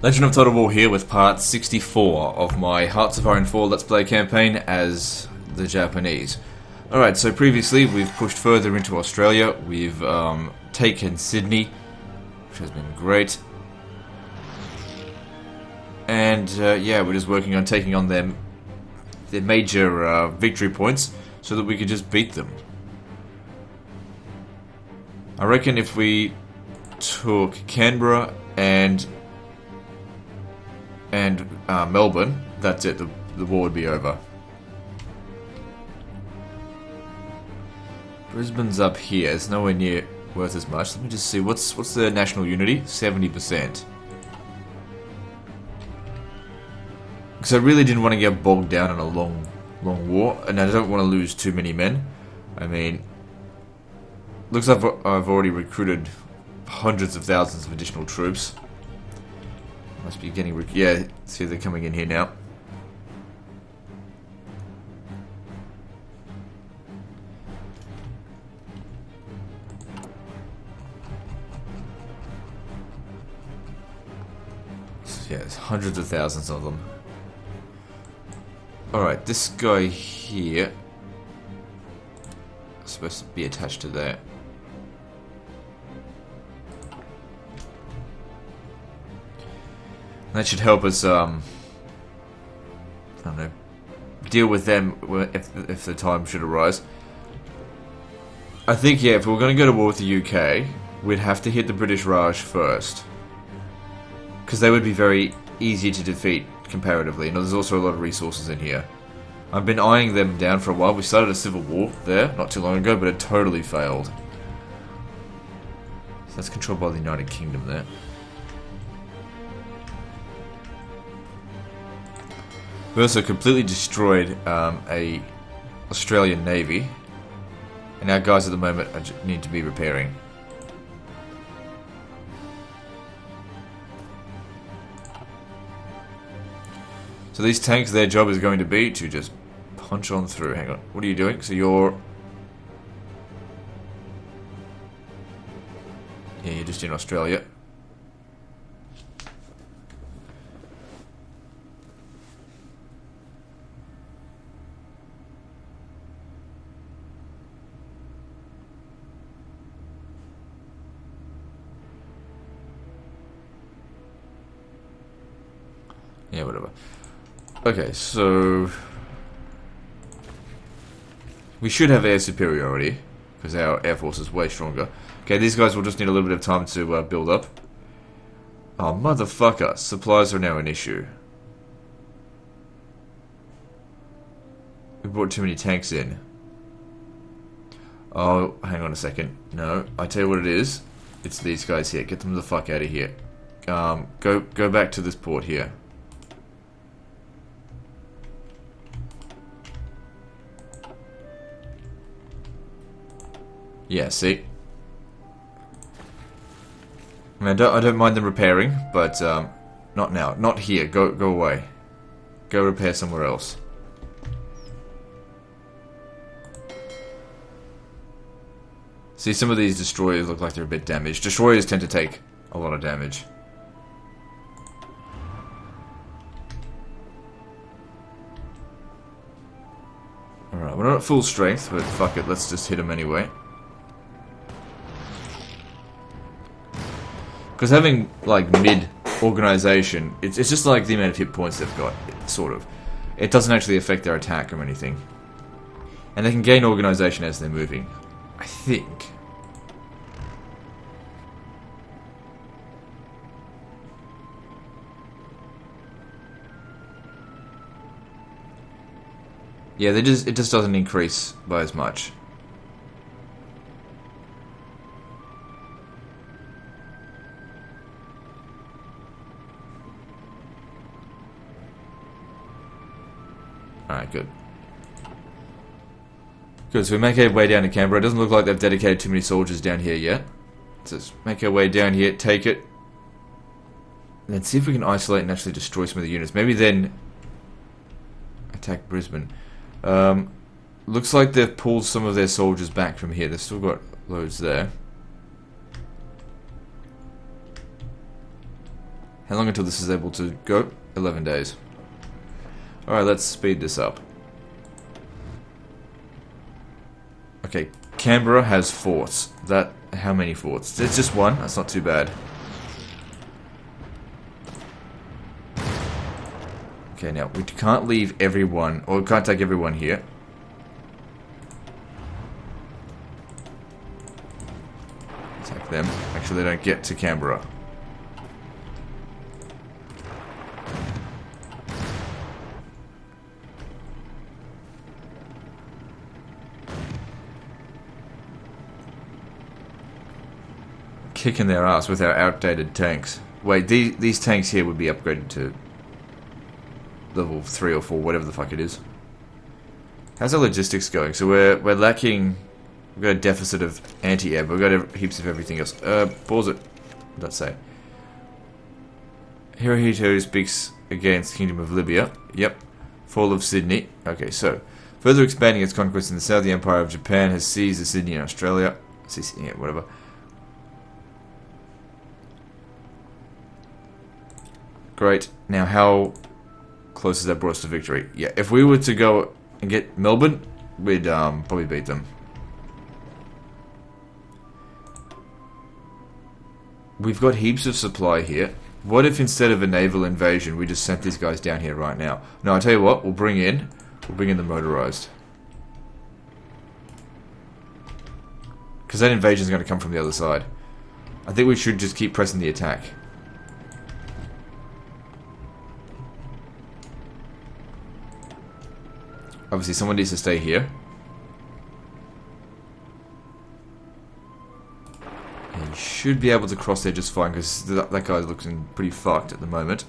Legend of Total War here with part 64 of my Hearts of Iron 4 Let's Play campaign as the Japanese. Alright, so previously we've pushed further into Australia, we've taken Sydney, which has been great. And yeah, we're just working on taking on their major victory points so that we can just beat them. I reckon if we took Canberra and Melbourne, that's it, the war would be over. Brisbane's up here, it's nowhere near worth as much. Let me just see, what's the national unity? 70%. Because I really didn't want to get bogged down in a long war, and I don't want to lose too many men. I mean, looks like I've already recruited hundreds of thousands of additional troops. Must be getting... yeah, see they're coming in here now. Yeah, there's hundreds of thousands of them. Alright, this guy here is supposed to be attached to that. That should help us, I don't know, deal with them if the time should arise. I think, yeah, if we were going to go to war with the UK, we'd have to hit the British Raj first. Because they would be very easy to defeat, comparatively. And there's also a lot of resources in here. I've been eyeing them down for a while. We started a civil war there, not too long ago, but it totally failed. So that's controlled by the United Kingdom there. We also completely destroyed a Australian Navy, and our guys at the moment need to be repairing. So these tanks, their job is going to be to just punch on through. Hang on, what are you doing? So you're... yeah, you're just in Australia. Yeah, whatever. Okay, so we should have air superiority because our air force is way stronger. Okay, these guys will just need a little bit of time to build up. Oh, motherfucker. Supplies are now an issue. We brought too many tanks in. Oh, hang on a second. No, I tell you what it is. It's these guys here. Get them the fuck out of here. Go back to this port here. Yeah, see? I mean, I don't mind them repairing, but not now. Not here. Go away. Go repair somewhere else. See, some of these destroyers look like they're a bit damaged. Destroyers tend to take a lot of damage. Alright, we're not at full strength, but fuck it, let's just hit them anyway. Because having, like, mid-organization, it's just like the amount of hit points they've got, sort of. It doesn't actually affect their attack or anything. And they can gain organization as they're moving. I think. Yeah, it just doesn't increase by as much. Alright, good. Good, so we make our way down to Canberra. It doesn't look like they've dedicated too many soldiers down here yet. So let's make our way down here, take it. And then see if we can isolate and actually destroy some of the units. Maybe then attack Brisbane. Looks like they've pulled some of their soldiers back from here. They've still got loads there. How long until this is able to go? 11 days. Alright, let's speed this up. Okay, Canberra has forts. How many forts? It's just one. That's not too bad. Okay, now, we can't leave everyone, or we can't take everyone here. Attack them. Actually, they don't get to Canberra. Kicking their ass with our outdated tanks. Wait, these tanks here would be upgraded to level 3 or 4, whatever the fuck it is. How's our logistics going? So we're lacking. We've got a deficit of anti-air, but we've got heaps of everything else. Pause it. Let's say. Hirohito speaks against Kingdom of Libya. Yep. Fall of Sydney. Okay, so further expanding its conquest in the south, the Empire of Japan has seized the Sydney in Australia. Yeah, whatever. Great. Now, how close is that brought us to victory? Yeah, if we were to go and get Melbourne, we'd probably beat them. We've got heaps of supply here. What if instead of a naval invasion, we just sent these guys down here right now? No, I'll tell you what, we'll bring in the motorized. Because that invasion is going to come from the other side. I think we should just keep pressing the attack. Obviously, someone needs to stay here. And you should be able to cross there just fine, because that guy's looking pretty fucked at the moment.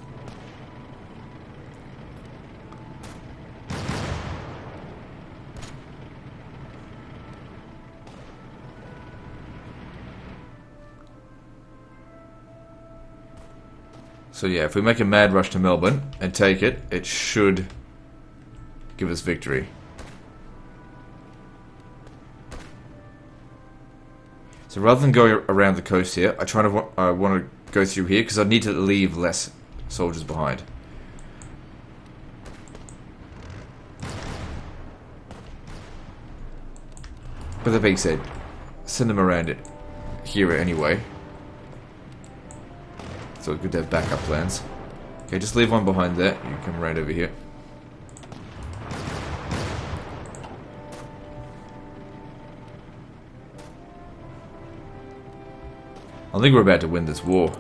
So yeah, if we make a mad rush to Melbourne and take it, it should give us victory. So rather than going around the coast here, I want to go through here because I need to leave less soldiers behind. With that being said, send them around it here anyway. So it's good to have backup plans. Okay, just leave one behind there. You come around over here. I think we're about to win this war.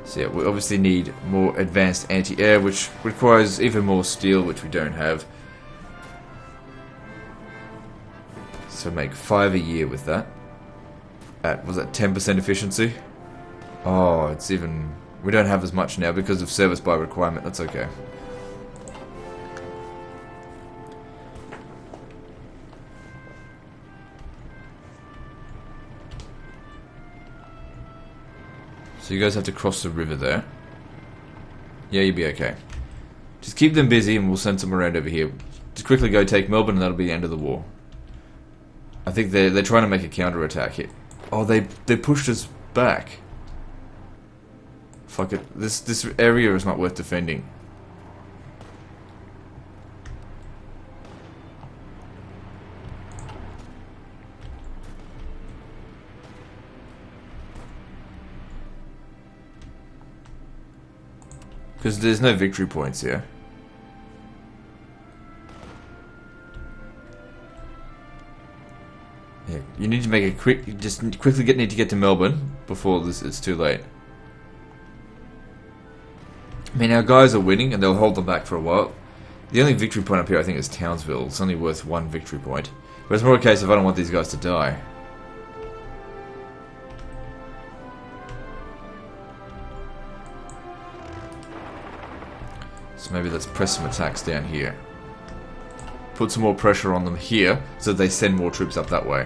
So yeah, we obviously need more advanced anti-air, which requires even more steel, which we don't have. So make 5 a year with that. At, was that 10% efficiency? Oh, it's even... We don't have as much now because of service by requirement. That's okay. So you guys have to cross the river there. Yeah, you'll be okay. Just keep them busy and we'll send some around over here. Just quickly go take Melbourne and that'll be the end of the war. I think they're trying to make a counter-attack here. Oh, they pushed us back. Fuck it. This area is not worth defending. Because there's no victory points here. Yeah, you need to make a quick... You just quickly need to get to Melbourne before it's too late. I mean, our guys are winning and they'll hold them back for a while. The only victory point up here I think is Townsville. It's only worth 1 victory point. But it's more a case of I don't want these guys to die. So maybe let's press some attacks down here. Put some more pressure on them here so that they send more troops up that way.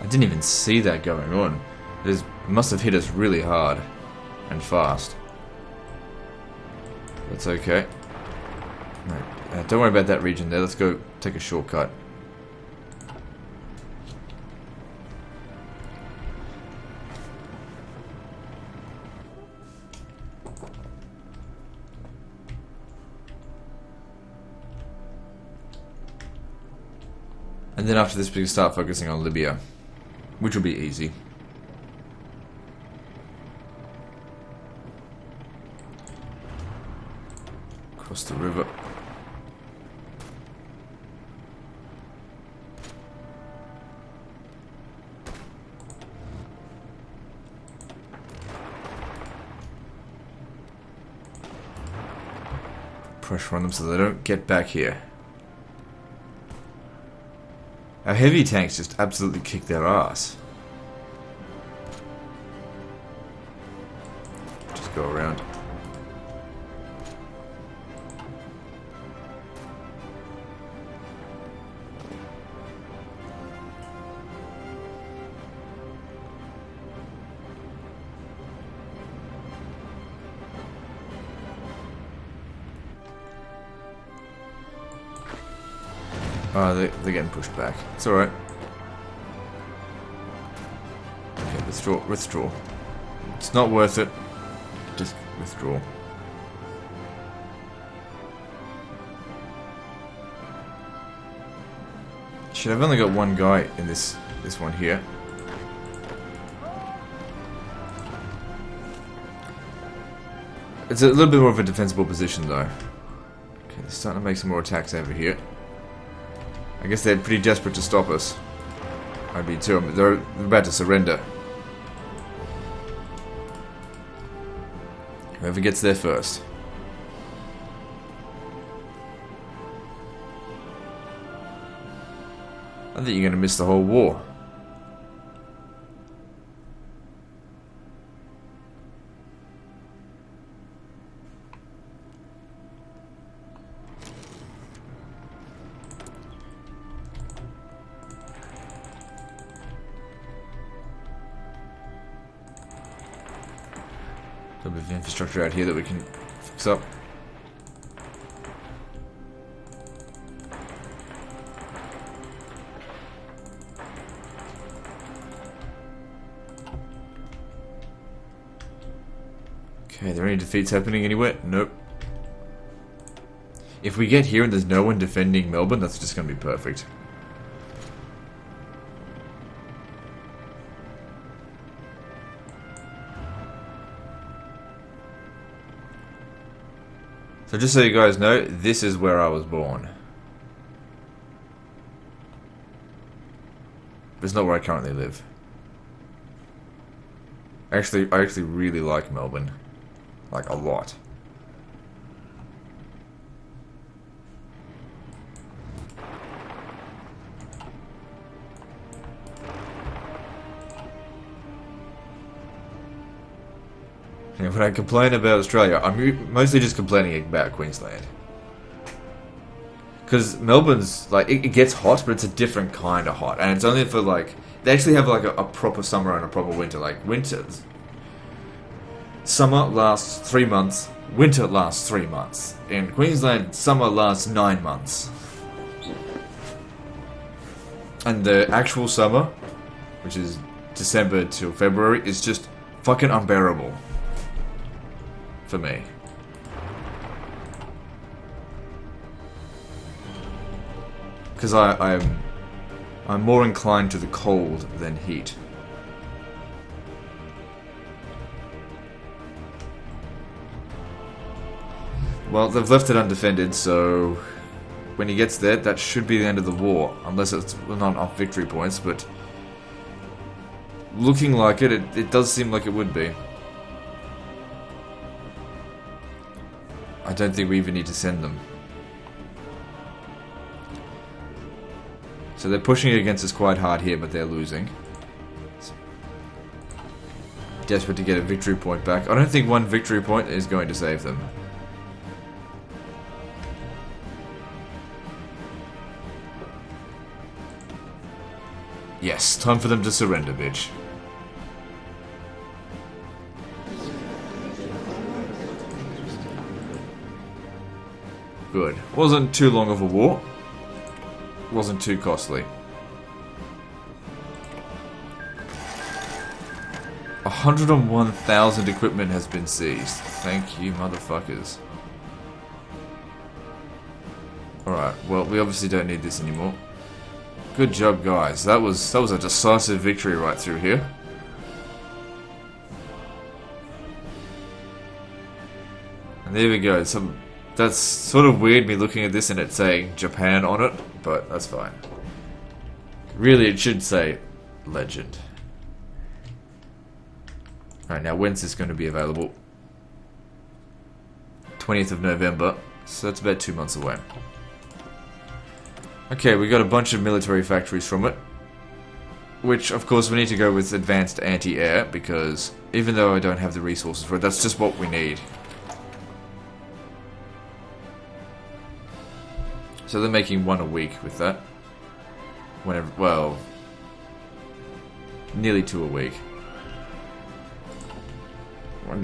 I didn't even see that going on. It must have hit us really hard and fast. That's okay. Right. Don't worry about that region there. Let's go take a shortcut. And then after this we can start focusing on Libya, which will be easy. Across the river. Pressure on them so they don't get back here. Our heavy tanks just absolutely kick their ass. Just go around. Oh, they're getting pushed back. It's alright. Okay, withdraw. It's not worth it. Just withdraw. Shit, I've only got one guy in this one here. It's a little bit more of a defensible position though. Okay, they're starting to make some more attacks over here. I guess they're pretty desperate to stop us. I'd be too. They're about to surrender. Whoever gets there first. I think you're going to miss the whole war. A little bit of infrastructure out here that we can fix up. Okay, are there any defeats happening anywhere? Nope. If we get here and there's no one defending Melbourne, that's just going to be perfect. So just so you guys know, this is where I was born. But it's not where I currently live. I actually really like Melbourne. Like, a lot. And when I complain about Australia, I'm mostly just complaining about Queensland. Because Melbourne's, like, it gets hot, but it's a different kind of hot. And it's only for, like, they actually have, like, a proper summer and a proper winter. Like, summer lasts 3 months, winter lasts 3 months. In Queensland, summer lasts 9 months. And the actual summer, which is December till February, is just fucking unbearable. For me. Because I'm more inclined to the cold than heat. Well, they've left it undefended, so when he gets there, that should be the end of the war. Unless it's not off victory points, but looking like it does seem like it would be. I don't think we even need to send them. So they're pushing against us quite hard here, but they're losing. Desperate to get a victory point back. I don't think one victory point is going to save them. Yes, time for them to surrender, bitch. Good. Wasn't too long of a war. Wasn't too costly. 101,000 equipment has been seized. Thank you, motherfuckers. Alright, well, we obviously don't need this anymore. Good job, guys. That was a decisive victory right through here. And there we go. That's sort of weird, me looking at this and it saying Japan on it, but that's fine. Really, it should say Legend. Alright, now when's this going to be available? 20th of November, so that's about 2 months away. Okay, we got a bunch of military factories from it. Which, of course, we need to go with advanced anti-air, because even though I don't have the resources for it, that's just what we need. So they're making 1 a week with that. Whenever, well, nearly 2 a week.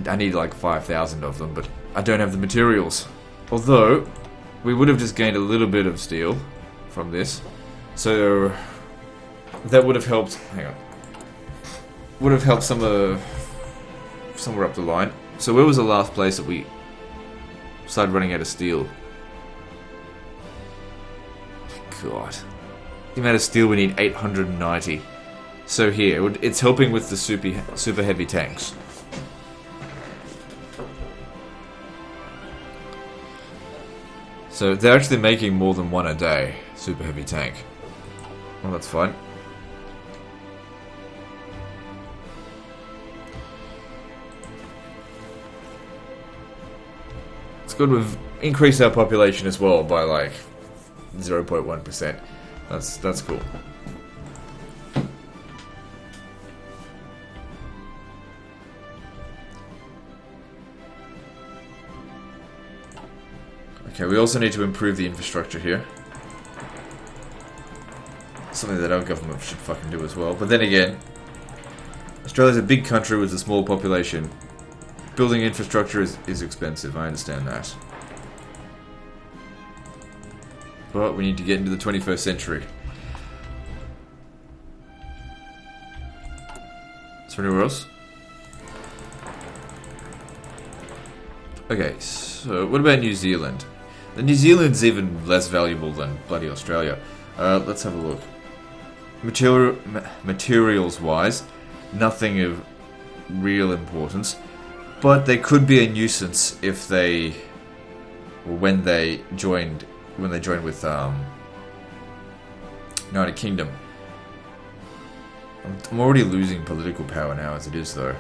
I need like 5,000 of them, but I don't have the materials. Although, we would have just gained a little bit of steel from this. So, that would have helped, hang on. Would have helped somewhere up the line. So where was the last place that we started running out of steel? God. The amount of steel we need, 890. So here, it's helping with the super heavy tanks. So they're actually making more than 1 a day, super heavy tank. Well, that's fine. It's good we've increased our population as well by like 0.1%. That's cool. Okay, we also need to improve the infrastructure here. Something that our government should fucking do as well. But then again, Australia's a big country with a small population. Building infrastructure is expensive, I understand that. But we need to get into the 21st century. Is there anywhere else? Okay, so what about New Zealand? New Zealand's even less valuable than bloody Australia. Let's have a look. Materials-wise, nothing of real importance. But they could be a nuisance if they... when they joined with United Kingdom. I'm already losing political power now as it is, though.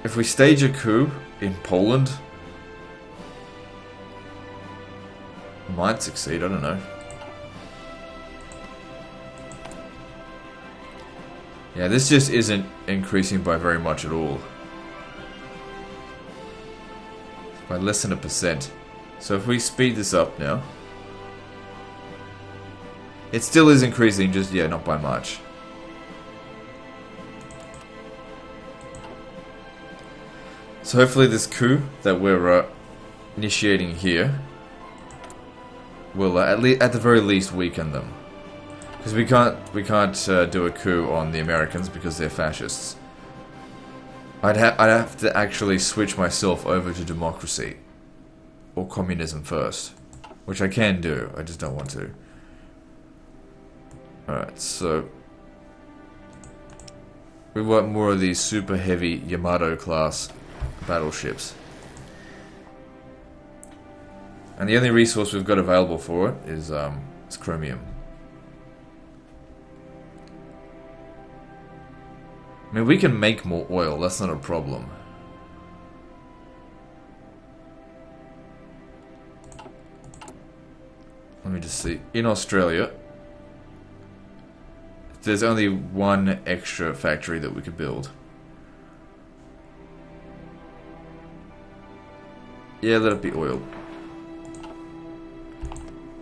If we stage a coup in Poland, might succeed, I don't know. Yeah, this just isn't increasing by very much at all. By less than 1%. So if we speed this up now, it still is increasing, just, yeah, not by much. So hopefully this coup that we're initiating here will at the very least weaken them, because we can't do a coup on the Americans because they're fascists. I'd have to actually switch myself over to democracy or communism first, which I can do. I just don't want to. All right, so we want more of these super heavy Yamato class battleships. And the only resource we've got available for it is chromium. I mean, we can make more oil, that's not a problem. Let me just see. In Australia, there's only 1 extra factory that we could build. Yeah, let it be oil.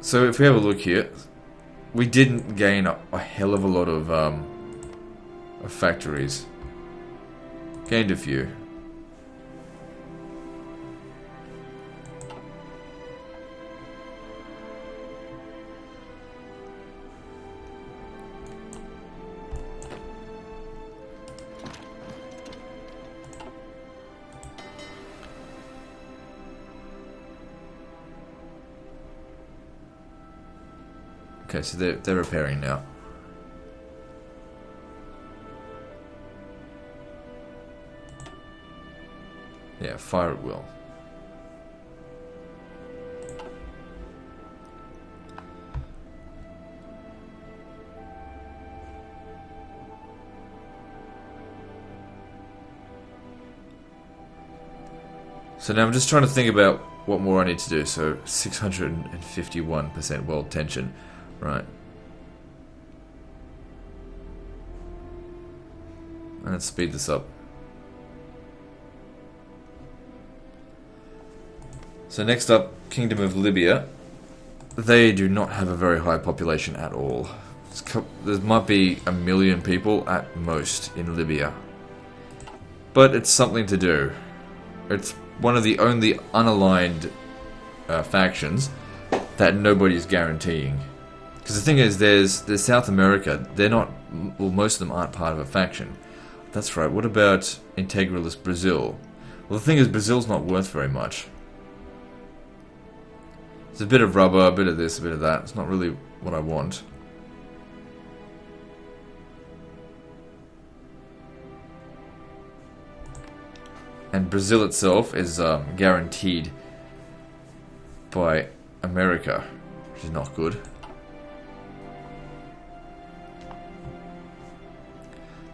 So if we have a look here, we didn't gain a hell of a lot of factories. Gained a few. Okay, so they're repairing now. Yeah, fire at will. So now I'm just trying to think about what more I need to do. So 651% world tension. Right. And let's speed this up. So next up, Kingdom of Libya. They do not have a very high population at all. There might be 1 million people at most in Libya. But it's something to do. It's one of the only unaligned factions that nobody's guaranteeing. Because the thing is, there's South America. They're not... Well, most of them aren't part of a faction. That's right. What about integralist Brazil? Well, the thing is, Brazil's not worth very much. There's a bit of rubber, a bit of this, a bit of that. It's not really what I want. And Brazil itself is guaranteed by America, which is not good.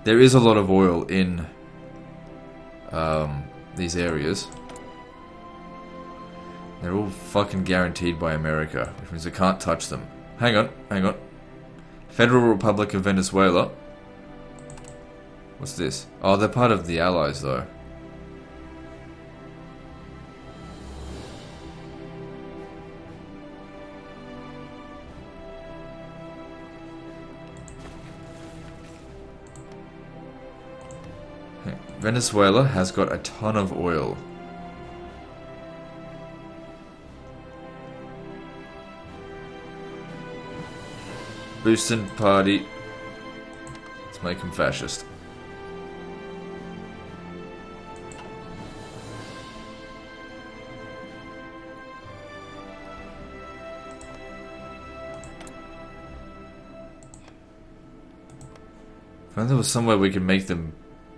There is a lot of oil in these areas. They're all fucking guaranteed by America, which means I can't touch them. Hang on, hang on. Federal Republic of Venezuela. What's this? Oh, they're part of the Allies, though. Venezuela has got a ton of oil. Boosting party. Let's make him fascist. If only there was somewhere we could make them...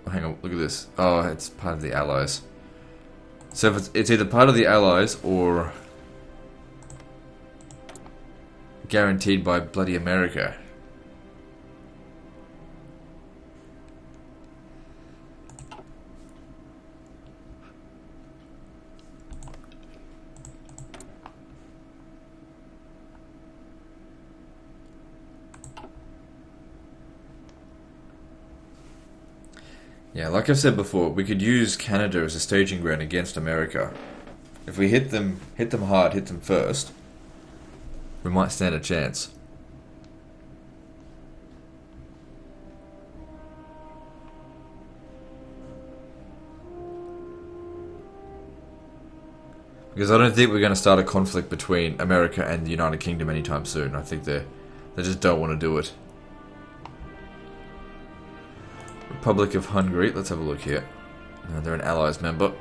Oh, hang on, look at this. Oh, it's part of the Allies. So if it's either part of the Allies or guaranteed by bloody America. Yeah, like I've said before, we could use Canada as a staging ground against America. If we hit them hard, hit them first, we might stand a chance. Because I don't think we're going to start a conflict between America and the United Kingdom anytime soon. I think they just don't want to do it. Republic of Hungary, let's have a look here. They're an Allies member.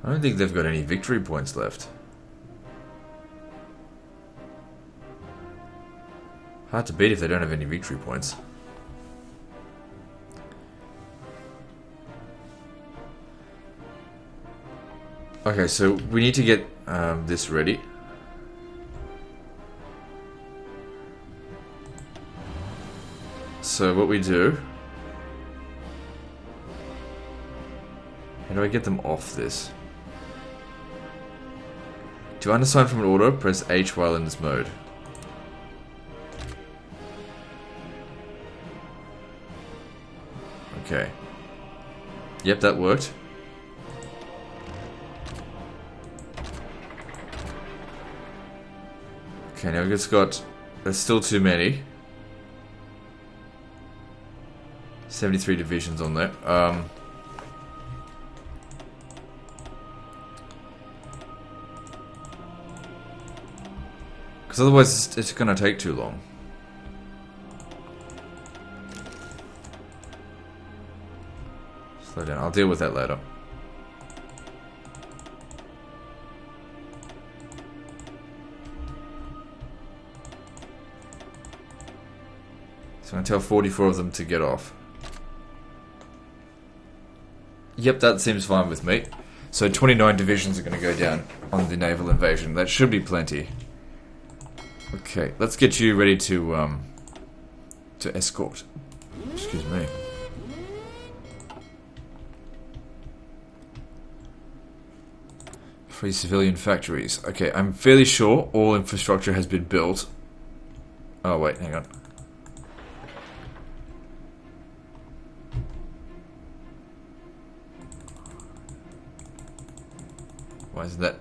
I don't think they've got any victory points left. Hard to beat if they don't have any victory points. Okay, so we need to get this ready. So what we do... How do I get them off this? To unassign from an order, press H while in this mode. Okay. Yep, that worked. Okay, now we've just got... There's still too many. 73 divisions on there. Because otherwise it's going to take too long. Slow down. I'll deal with that later. So I'm going to tell 44 of them to get off. Yep, that seems fine with me. So 29 divisions are going to go down on the naval invasion. That should be plenty. Okay, let's get you ready to escort. Excuse me. Free civilian factories. Okay, I'm fairly sure all infrastructure has been built. Oh wait, hang on. Why isn't that?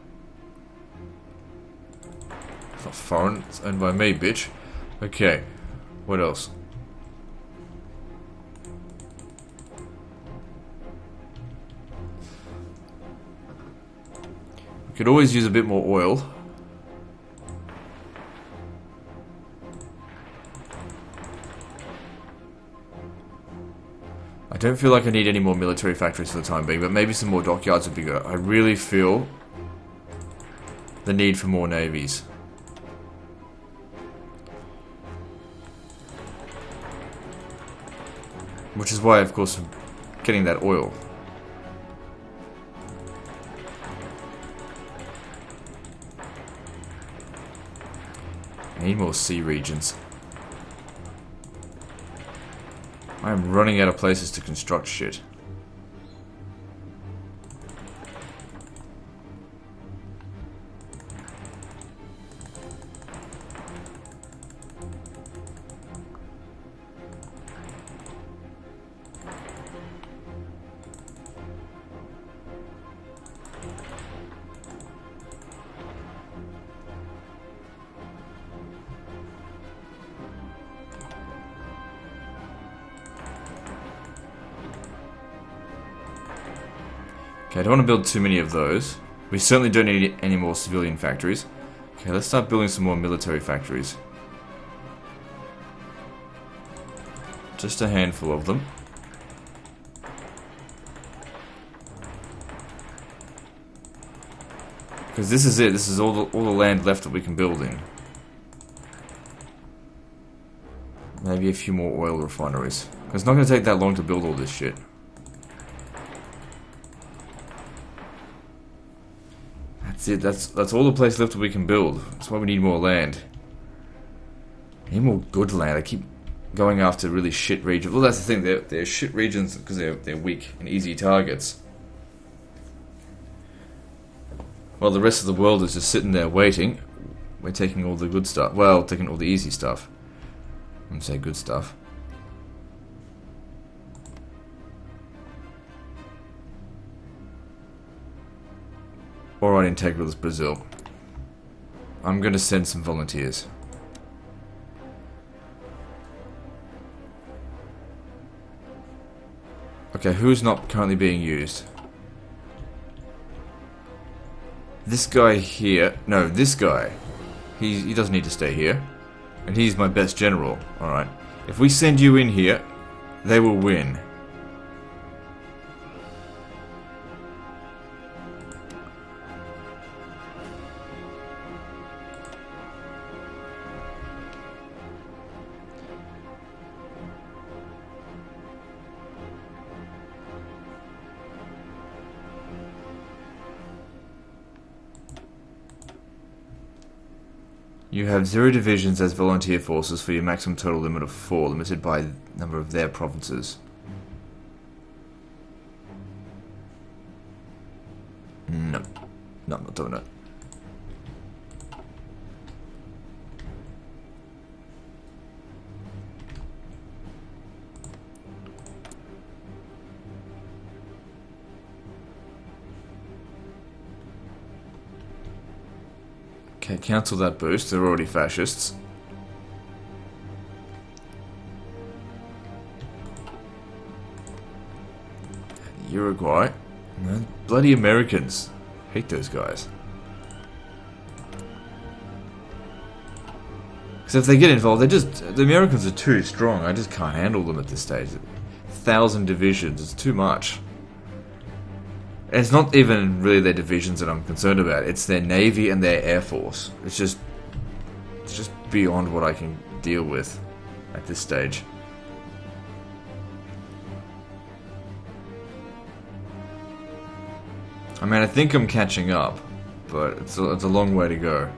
It's not foreign, it's owned by me, bitch. Okay, what else? We could always use a bit more oil. I don't feel like I need any more military factories for the time being, but maybe some more dockyards would be good. I really feel the need for more navies. Which is why, of course, I'm getting that oil. I need more sea regions. I am running out of places to construct shit. Okay, I don't want to build too many of those. We certainly don't need any more civilian factories. Okay, let's start building some more military factories. Just a handful of them. Because this is it. This is all the land left that we can build in. Maybe a few more oil refineries. Because it's not going to take that long to build all this shit. That's it. That's all the place left that we can build. That's why we need more land. I need more good land. I keep going after really shit regions. Well, that's the thing. They're shit regions because they're weak and easy targets. While the rest of the world is just sitting there waiting, we're taking all the good stuff. Well, taking all the easy stuff. I wouldn't say good stuff. Alright, Integralist Brazil. I'm going to send some volunteers. Okay, who's not currently being used? This guy here. No, this guy. He doesn't need to stay here. And he's my best general. Alright. If we send you in here, they will win. You have 0 divisions as volunteer forces for your maximum total limit of 4, limited by number of their provinces. No. No, I'm not doing it. Okay, cancel that boost. They're already fascists. Uruguay. Man, bloody Americans. Hate those guys. Because if they get involved, the Americans are too strong. I just can't handle them at this stage. 1,000 divisions, it's too much. And it's not even really their divisions that I'm concerned about. It's their navy and their air force. It's just beyond what I can deal with at this stage. I mean, I think I'm catching up, but it's a long way to go.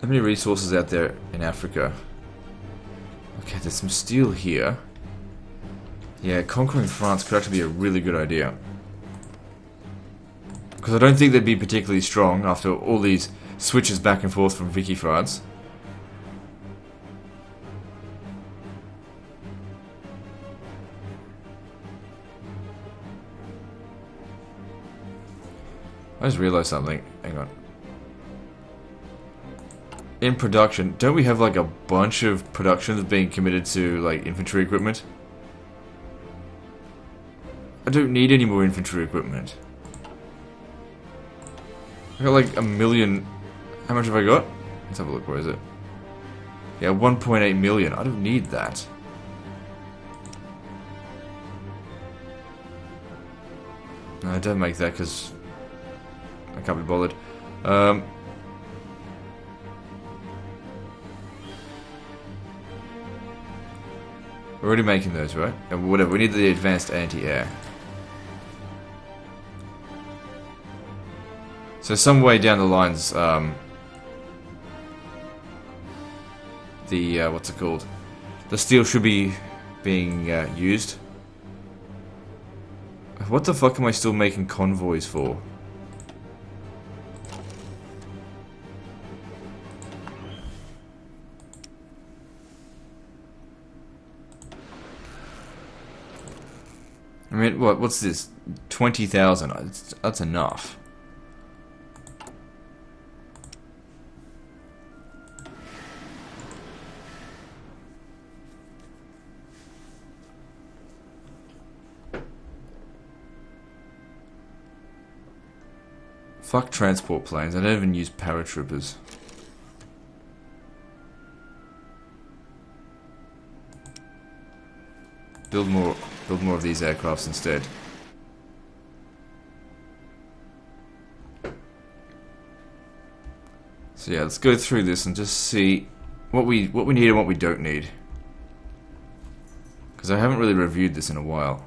How many resources out there in Africa? Okay, there's some steel here. Yeah, conquering France could actually be a really good idea. Because I don't think they'd be particularly strong after all these switches back and forth from Vichy France. I just realized something. Hang on. In production, don't we have like a bunch of productions being committed to like infantry equipment? I don't need any more infantry equipment. I got like 1 million. How much have I got? Let's have a look. Where is it? Yeah, 1.8 million. I don't need that. No, don't make that because I can't be bothered. We're already making those, right? And whatever. We need the advanced anti-air. So some way down the lines, what's it called? The steel should be being used. What the fuck am I still making convoys for? I mean, what's this? 20,000. That's enough. Fuck transport planes. I don't even use paratroopers. Build more of these aircrafts instead. So yeah, let's go through this and just see what we need and what we don't need. Because I haven't really reviewed this in a while.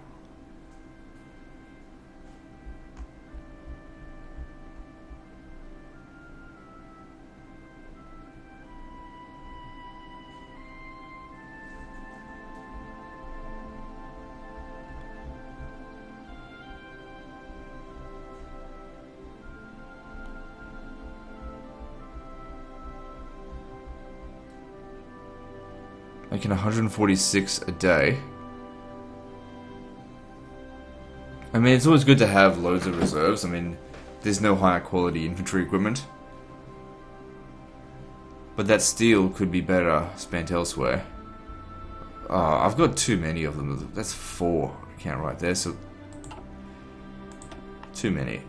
Making 146 a day. I mean, it's always good to have loads of reserves. I mean, there's no higher quality infantry equipment. But that steel could be better spent elsewhere. Oh, I've got too many of them. That's 4. I can't write there, so... Too many.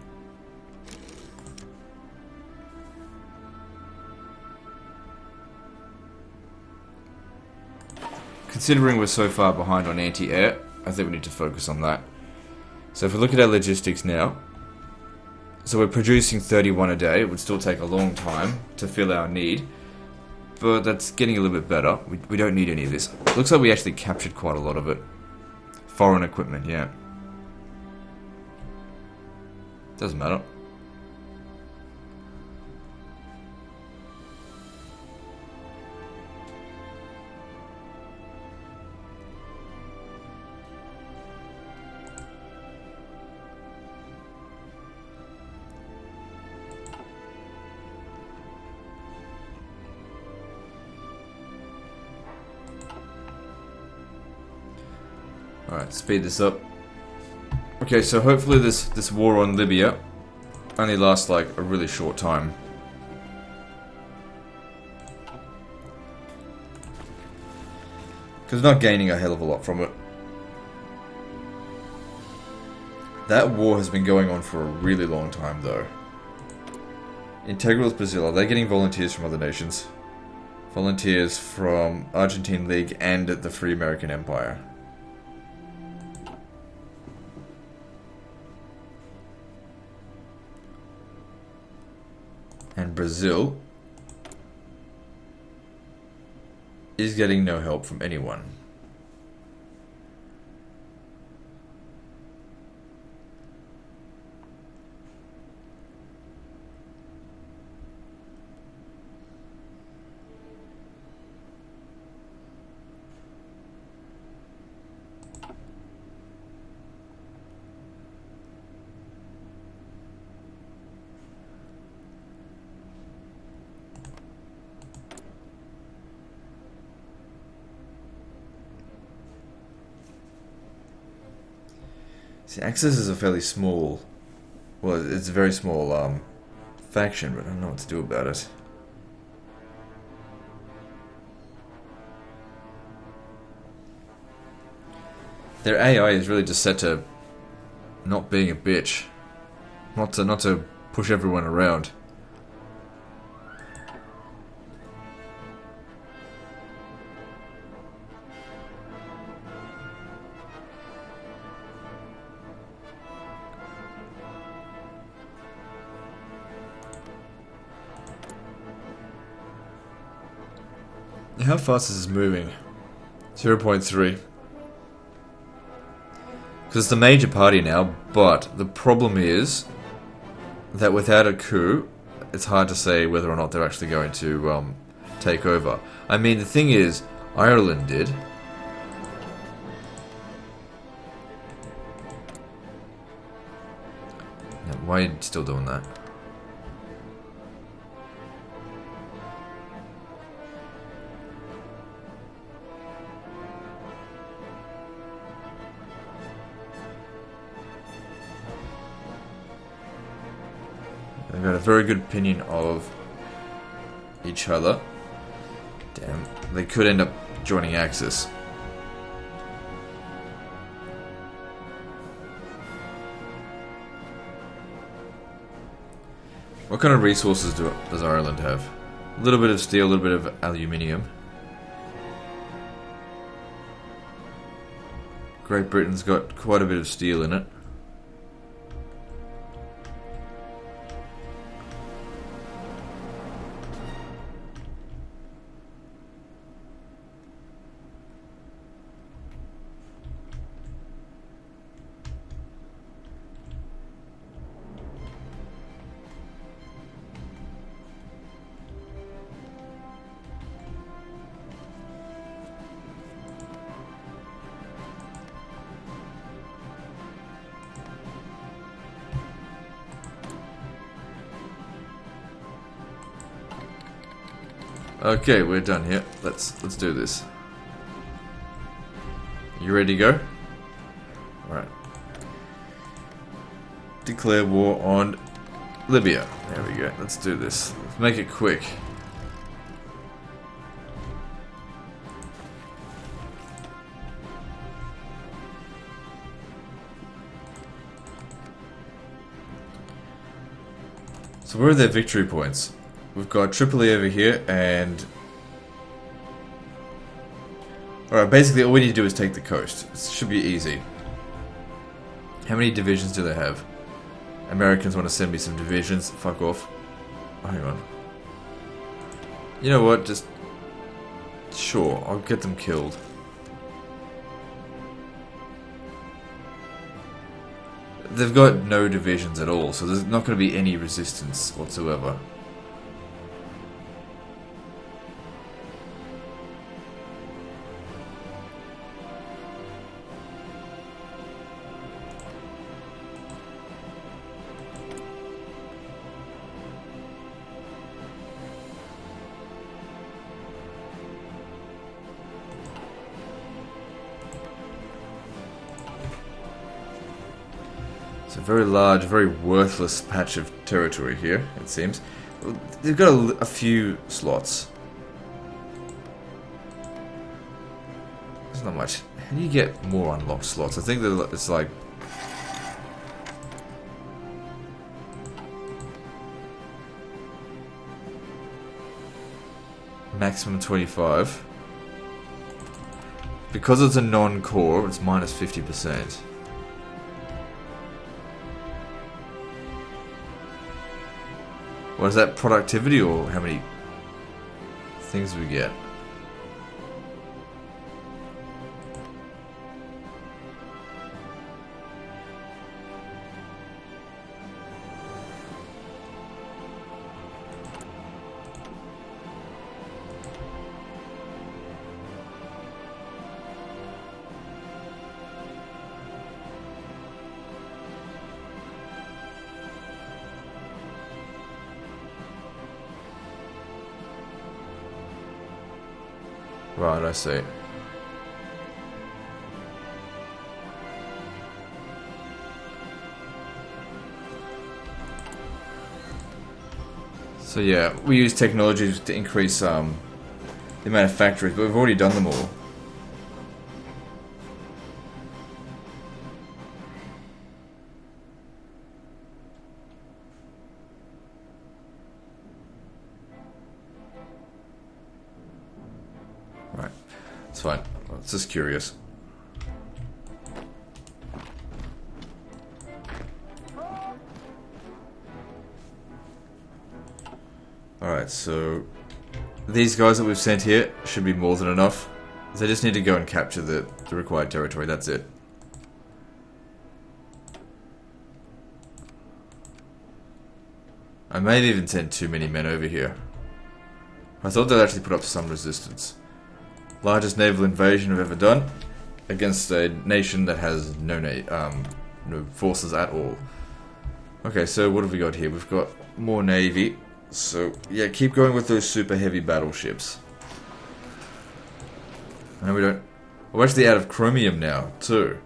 Considering we're so far behind on anti-air, I think we need to focus on that. So if we look at our logistics now, so we're producing 31 a day. It would still take a long time to fill our need. but that's getting a little bit better. We don't need any of this. Looks like we actually captured quite a lot of it. Foreign equipment, yeah. Doesn't matter. Alright, speed this up. Okay, so hopefully this war on Libya only lasts like a really short time. Because we're not gaining a hell of a lot from it. That war has been going on for a really long time though. Integrals Brazil, are they getting volunteers from other nations? Volunteers from Argentine League and the Free American Empire. And Brazil is getting no help from anyone. See, Axis is a fairly small, well, it's a very small faction, but I don't know what to do about it. Their AI is really just set to not being a bitch, not to push everyone around. How fast is this moving? 0.3. Because it's the major party now, but the problem is that without a coup, it's hard to say whether or not they're actually going to take over. I mean, the thing is, Ireland did. Now, why are you still doing that? They've got a very good opinion of each other. Damn, they could end up joining Axis. What kind of resources does Ireland have? A little bit of steel, a little bit of aluminium. Great Britain's got quite a bit of steel in it. Okay, we're done here. Let's do this. You ready to go? Alright. Declare war on Libya. There we go. Let's do this. Let's make it quick. So where are their victory points? We've got Tripoli over here, and... Alright, basically all we need to do is take the coast. It should be easy. How many divisions do they have? Americans want to send me some divisions. Fuck off. Oh, hang on. You know what? Just Sure, I'll get them killed. They've got no divisions at all, so there's not going to be any resistance whatsoever. It's a very large, very worthless patch of territory here, it seems. They've got a few slots. There's not much. How do you get more unlocked slots? I think that it's like... maximum 25. Because it's a non-core, it's minus 50%. What is that, productivity, or how many things we get? Right, I see. So yeah, we use technologies to increase the amount of factories, but we've already done them all. Right, it's fine. I was just curious. Alright, so these guys that we've sent here should be more than enough. They just need to go and capture the required territory, that's it. I may have even sent too many men over here. I thought they'd actually put up some resistance. Largest naval invasion I've ever done against a nation that has no forces at all. Okay, so what have we got here? We've got more navy. So, yeah, keep going with those super heavy battleships. And we don't... We're actually out of chromium now, too.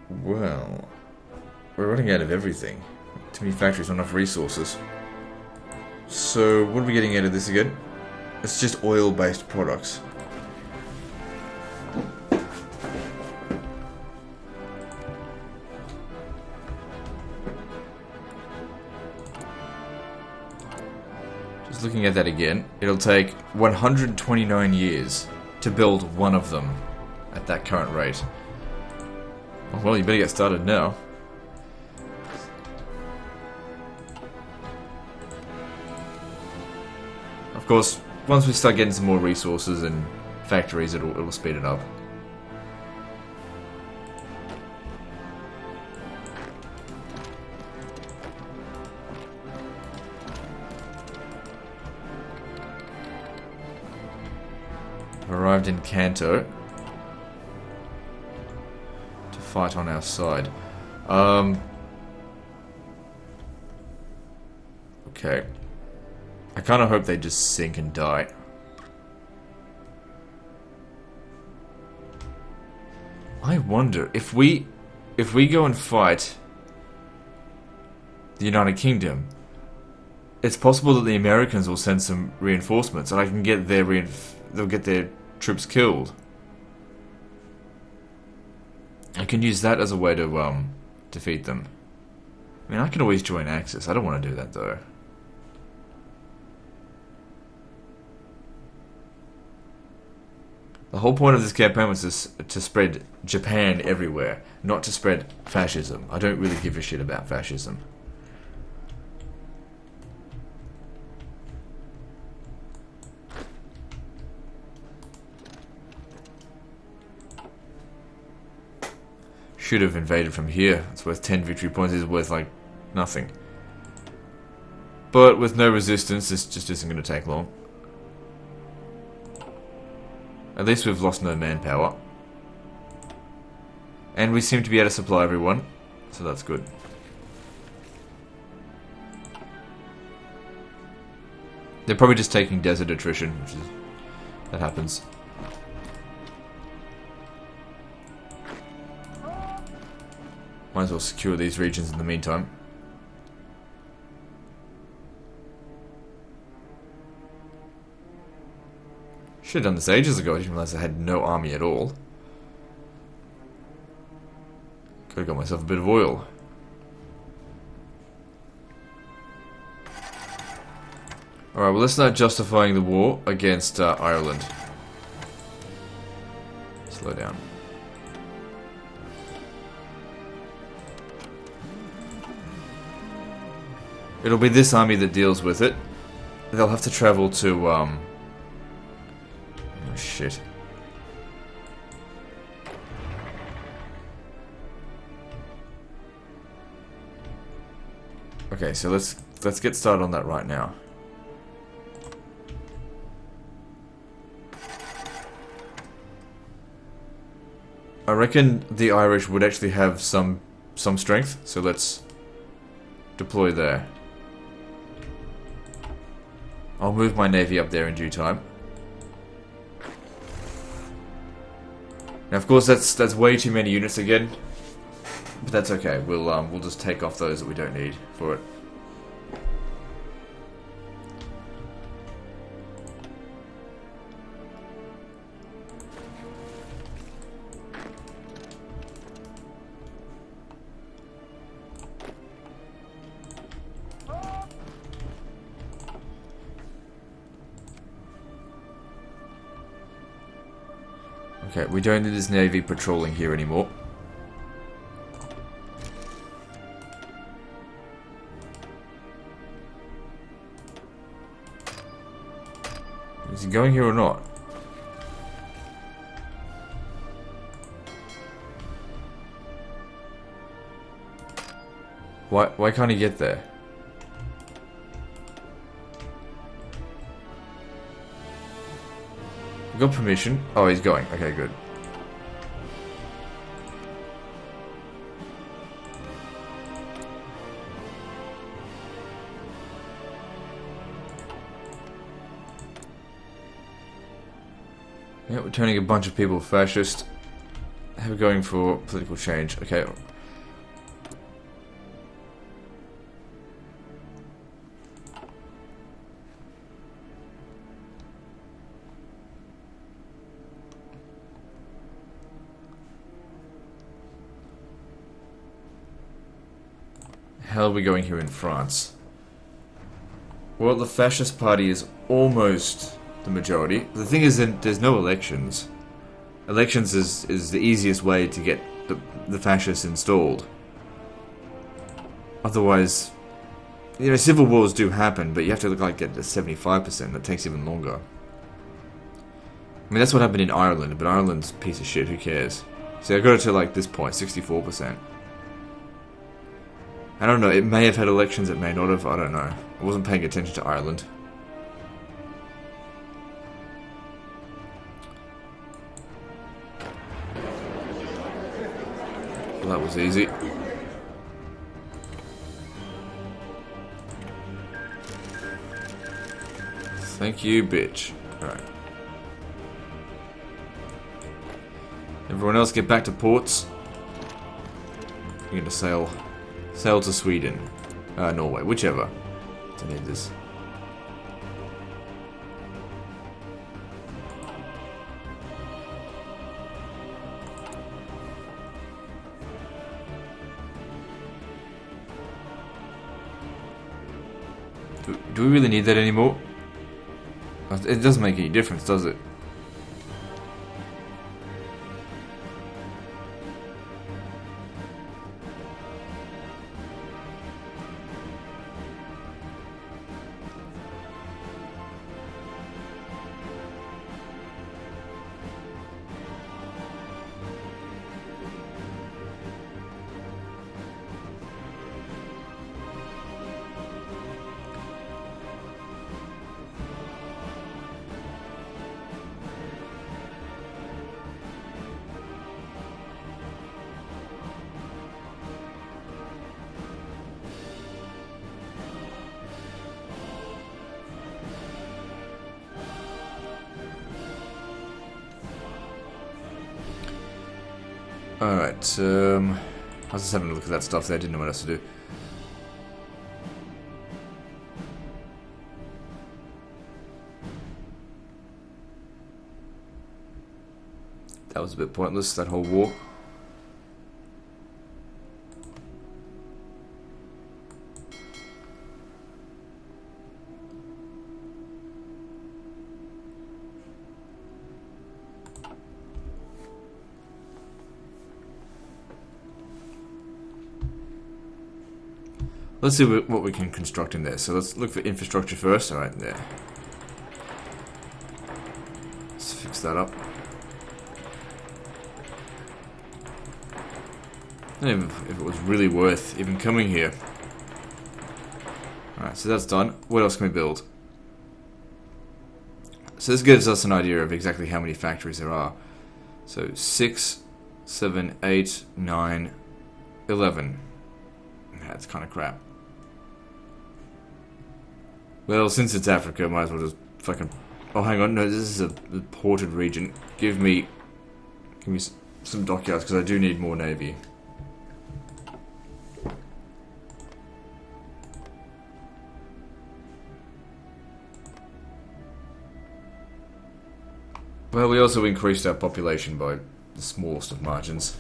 Well... We're running out of everything. Too many factories, not enough resources. So, what are we getting out of this again? It's just oil-based products. Looking at that again, it'll take 129 years to build one of them at that current rate. Oh, well, you better get started now. Of course, once we start getting some more resources and factories, it'll speed it up. Arrived in Kanto to fight on our side. Okay. I kind of hope they just sink and die. I wonder if we go and fight the United Kingdom, it's possible that the Americans will send some reinforcements and I can get their they'll get their troops killed. I can use that as a way to defeat them. I mean, I can always join Axis. I don't want to do that though. The whole point of this campaign was to spread Japan everywhere, not to spread fascism. I don't really give a shit about fascism. Should have invaded from here. It's worth 10 victory points. It's worth, like, nothing. But with no resistance, this just isn't going to take long. At least we've lost no manpower. And we seem to be able to supply everyone. So that's good. They're probably just taking desert attrition, which is... that happens. Might as well secure these regions in the meantime. Should have done this ages ago. I didn't realize I had no army at all. Could have got myself a bit of oil. Alright, well, let's start justifying the war against Ireland. Slow down. It'll be this army that deals with it. They'll have to travel to, oh shit. Okay, so let's get started on that right now. I reckon the Irish would actually have some strength, so let's deploy there. I'll move my navy up there in due time. Now, of course, that's way too many units again, but that's okay. We'll just take off those that we don't need for it. Okay, we don't need this navy patrolling here anymore. Is he going here or not? Why can't he get there? We got permission. Oh, he's going. Okay, good. Yeah, we're turning a bunch of people fascist. We're going for political change. Okay. Hell are we going here in France? Well, the fascist party is almost the majority. The thing is that there's no elections. Elections is the easiest way to get the fascists installed. Otherwise, you know, civil wars do happen, but you have to get to 75%. That takes even longer. I mean, that's what happened in Ireland, but Ireland's a piece of shit. Who cares? See, I got it to like this point, 64%. I don't know, it may have had elections, it may not have, I don't know. I wasn't paying attention to Ireland. Well, that was easy. Thank you, bitch. Alright. Everyone else get back to ports. You're gonna sail to Sweden. Norway, whichever. Don't need this. Do we really need that anymore? It doesn't make any difference, does it? Alright, I was just having a look at that stuff there, didn't know what else to do. That was a bit pointless, that whole war. Let's see what we can construct in there. So let's look for infrastructure first. Alright, there. Let's fix that up. I don't know if it was really worth even coming here. Alright, so that's done. What else can we build? So this gives us an idea of exactly how many factories there are. So 6, 7, 8, 9, 11. That's kind of crap. Well, since it's Africa, might as well just fucking... Oh, hang on. No, this is a ported region. Give me some dockyards, because I do need more navy. Well, we also increased our population by the smallest of margins.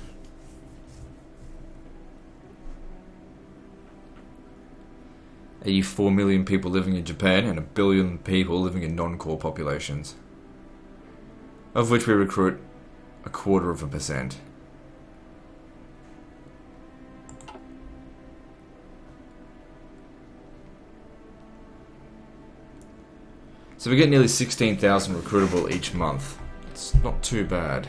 Are 4 million people living in Japan and 1 billion people living in non-core populations, of which we recruit 0.25%. So we get nearly 16,000 recruitable each month. It's not too bad.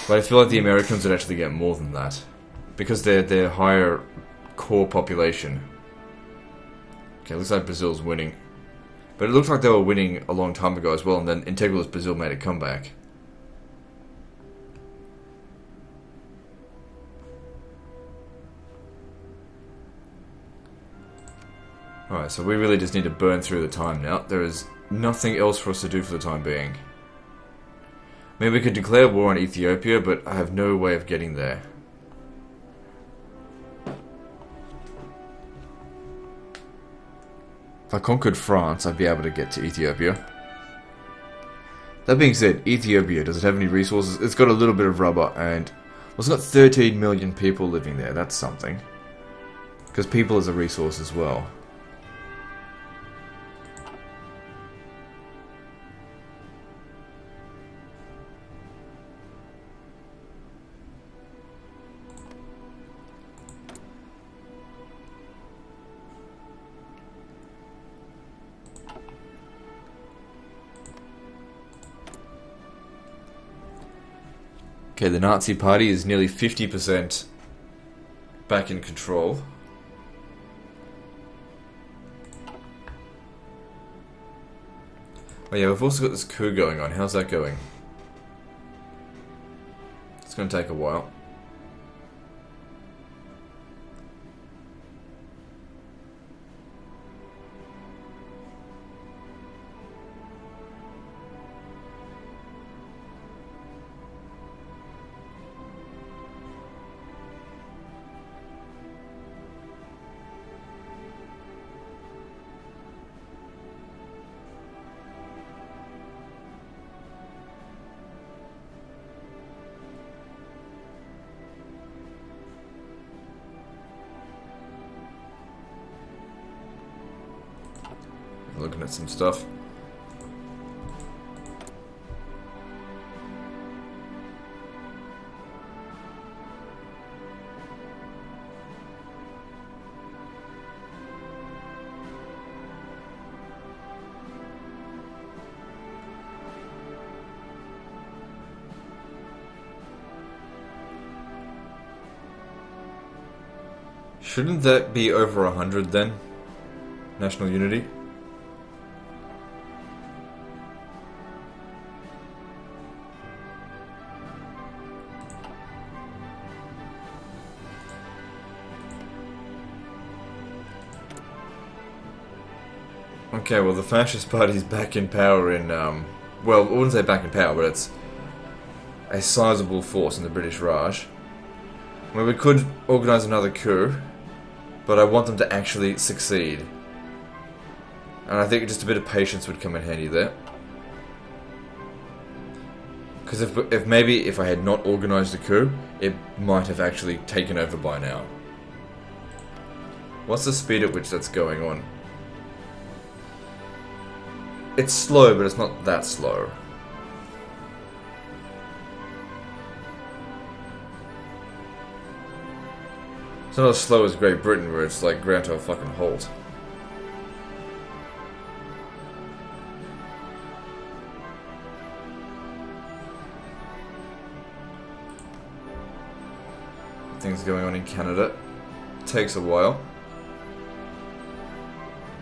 But I feel like the Americans would actually get more than that, because they're higher core population. Okay, looks like Brazil's winning. But it looks like they were winning a long time ago as well, and then Integralist Brazil made a comeback. Alright, so we really just need to burn through the time now. There is nothing else for us to do for the time being. Maybe we could declare war on Ethiopia, but I have no way of getting there. If I conquered France, I'd be able to get to Ethiopia. That being said, Ethiopia, does it have any resources? It's got a little bit of rubber, and... Well, it's got 13 million people living there. That's something. Because people is a resource as well. Okay, the Nazi Party is nearly 50% back in control. Oh yeah, we've also got this coup going on. How's that going? It's going to take a while. Looking at some stuff. Shouldn't that be over 100 then? National unity? Okay, well the Fascist Party's back in power in, well, I wouldn't say back in power, but it's a sizable force in the British Raj, where we could organise another coup, but I want them to actually succeed. And I think just a bit of patience would come in handy there. Because if I had not organised a coup, it might have actually taken over by now. What's the speed at which that's going on? It's slow, but it's not that slow. It's not as slow as Great Britain, where it's like ground to a fucking halt. Things going on in Canada. Takes a while.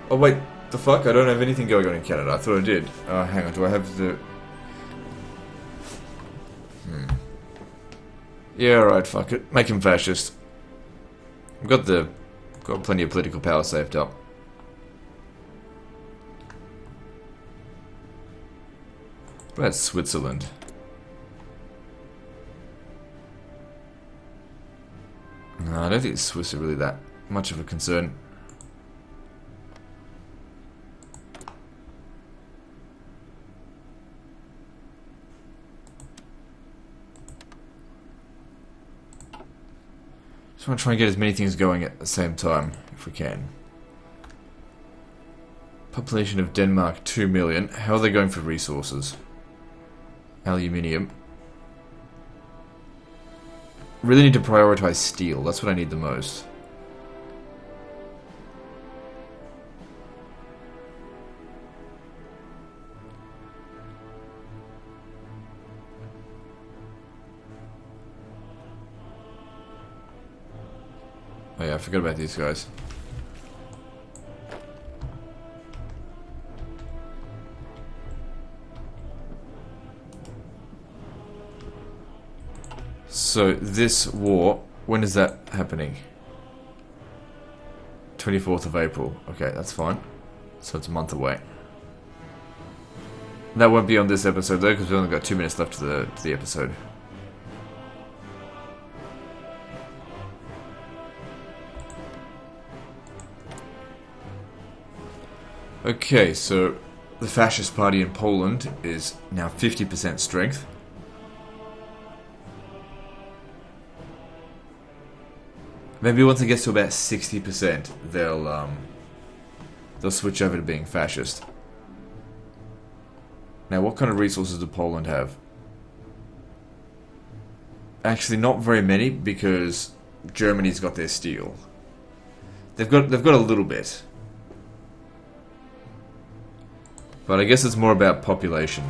Oh wait, the fuck? I don't have anything going on in Canada. I thought I did. Hang on, do I have the... Yeah, alright, fuck it. Make him fascist. I've got plenty of political power saved up. What about Switzerland? No, I don't think the Swiss are really that much of a concern. Just want to try and get as many things going at the same time, if we can. Population of Denmark, 2 million. How are they going for resources? Aluminium. Really need to prioritize steel. That's what I need the most. Oh yeah, I forgot about these guys. So, this war, when is that happening? 24th of April. Okay, that's fine. So it's a month away. That won't be on this episode though, because we've only got 2 minutes left to the episode. Okay, so the Fascist Party in Poland is now 50% strength. Maybe once it gets to about 60%, they'll switch over to being fascist. Now, what kind of resources does Poland have? Actually, not very many, because Germany's got their steel. They've got a little bit, but I guess it's more about population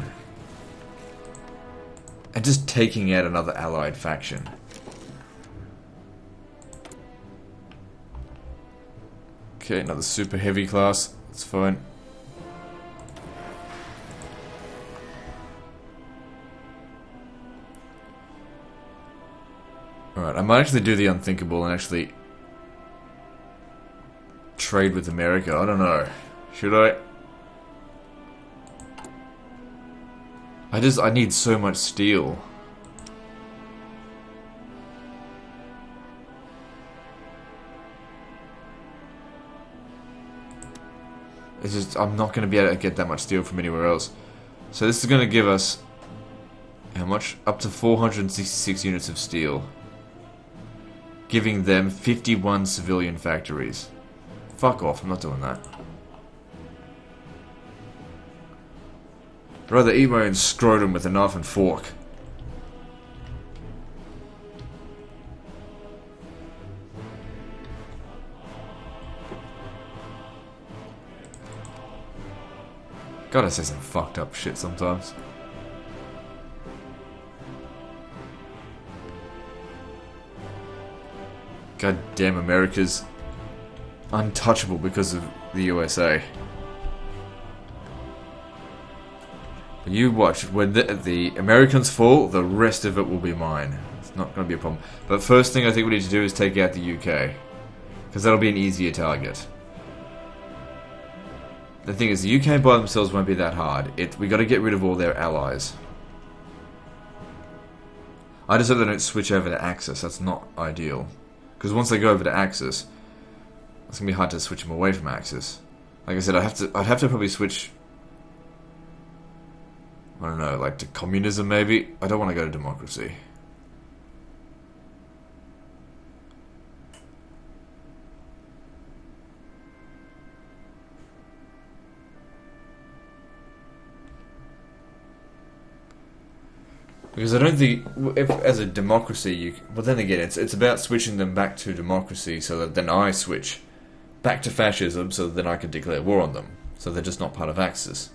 and just taking out another allied faction. Okay, another super heavy class. That's fine. Alright, I might actually do the unthinkable and actually trade with America. I don't know. Should I? I need so much steel. It's just, I'm not going to be able to get that much steel from anywhere else. So this is going to give us, how much? Up to 466 units of steel. Giving them 51 civilian factories. Fuck off, I'm not doing that. I'd rather eat my own scrotum with a knife and fork. Gotta say some fucked up shit sometimes. God damn, America's untouchable because of the USA. But you watch, when the Americans fall, the rest of it will be mine. It's not going to be a problem. But first thing I think we need to do is take out the UK. Because that'll be an easier target. The thing is, the UK by themselves won't be that hard. We got to get rid of all their allies. I just hope they don't switch over to Axis. That's not ideal. Because once they go over to Axis, it's going to be hard to switch them away from Axis. Like I said, I'd have to probably switch, I don't know, like to communism maybe? I don't want to go to democracy. Because I don't think, if as a democracy, well then again, it's about switching them back to democracy so that then I switch back to fascism so that then I can declare war on them. So they're just not part of Axis.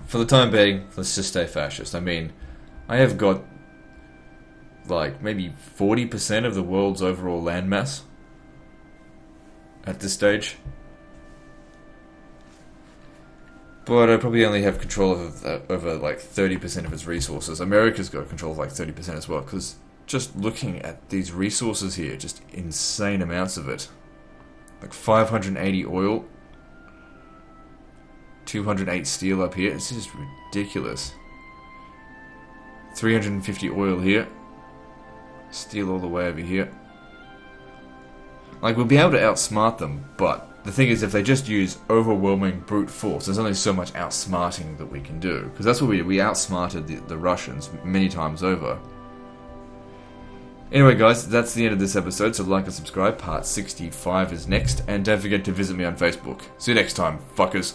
For the time being, let's just stay fascist. I mean, I have got, like, maybe 40% of the world's overall landmass at this stage. But I probably only have control over like 30% of its resources. America's got control of like 30% as well, because just looking at these resources here, just insane amounts of it. Like 580 oil, 208 steel up here. This is ridiculous. 350 oil here, steel all the way over here. Like, we'll be able to outsmart them, but the thing is, if they just use overwhelming brute force, there's only so much outsmarting that we can do. Because that's what we did. We outsmarted the Russians many times over. Anyway, guys, that's the end of this episode, so like and subscribe. Part 65 is next, and don't forget to visit me on Facebook. See you next time, fuckers.